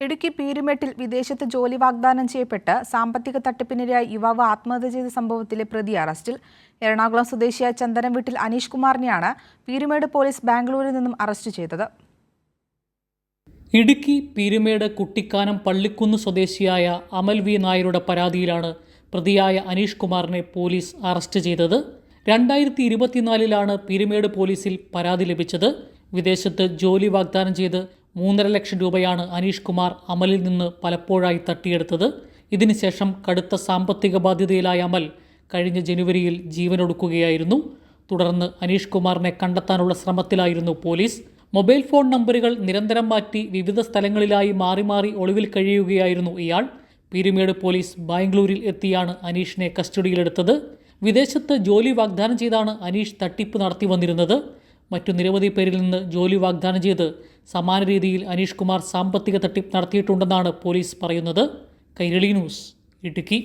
ഇടുക്കി പീരുമേട്ടിൽ വിദേശത്ത് ജോലി വാഗ്ദാനം ചെയ്യപ്പെട്ട് സാമ്പത്തിക തട്ടിപ്പിനിരയായി യുവാവ് ആത്മഹത്യ ചെയ്ത സംഭവത്തിലെ പ്രതി അറസ്റ്റിൽ. എറണാകുളം സ്വദേശിയായ ചന്ദനം വീട്ടിൽ അനീഷ് കുമാറിനെയാണ് പീരുമേട് പോലീസ് ബാംഗ്ലൂരിൽ നിന്നും അറസ്റ്റ് ചെയ്തത്. ഇടുക്കി പീരുമേട് കുട്ടിക്കാനം പള്ളിക്കുന്ന് സ്വദേശിയായ അമൽ വി നായരുടെ പരാതിയിലാണ് പ്രതിയായ അനീഷ് കുമാറിനെ പോലീസ് അറസ്റ്റ് ചെയ്തത്. 2024 പീരുമേട് പോലീസിൽ പരാതി ലഭിച്ചത്. വിദേശത്ത് ജോലി വാഗ്ദാനം ചെയ്ത് 3.5 ലക്ഷം രൂപയാണ് അനീഷ് കുമാർ അമലിൽ നിന്ന് പലപ്പോഴായി തട്ടിയെടുത്തത്. ഇതിനുശേഷം കടുത്ത സാമ്പത്തിക ബാധ്യതയിലായ അമൽ കഴിഞ്ഞ ജനുവരിയിൽ ജീവനൊടുക്കുകയായിരുന്നു. തുടർന്ന് അനീഷ് കുമാറിനെ കണ്ടെത്താനുള്ള ശ്രമത്തിലായിരുന്നു പോലീസ്. മൊബൈൽ ഫോൺ നമ്പറുകൾ നിരന്തരം മാറ്റി വിവിധ സ്ഥലങ്ങളിലായി മാറി മാറി ഒളിവിൽ കഴിയുകയായിരുന്നു ഇയാൾ. പീരുമേട് പോലീസ് ബാംഗ്ലൂരിൽ എത്തിയാണ് അനീഷിനെ കസ്റ്റഡിയിലെടുത്തത്. വിദേശത്ത് ജോലി വാഗ്ദാനം ചെയ്താണ് അനീഷ് തട്ടിപ്പ് നടത്തി വന്നിരുന്നത്. മറ്റു നിരവധി പേരിൽ നിന്ന് ജോലി വാഗ്ദാനം ചെയ്ത് സമാന രീതിയിൽ അനീഷ് കുമാർ സാമ്പത്തിക തട്ടിപ്പ് നടത്തിയിട്ടുണ്ടെന്നാണ് പോലീസ് പറയുന്നത്. കൈരളി ന്യൂസ്, ഇടുക്കി.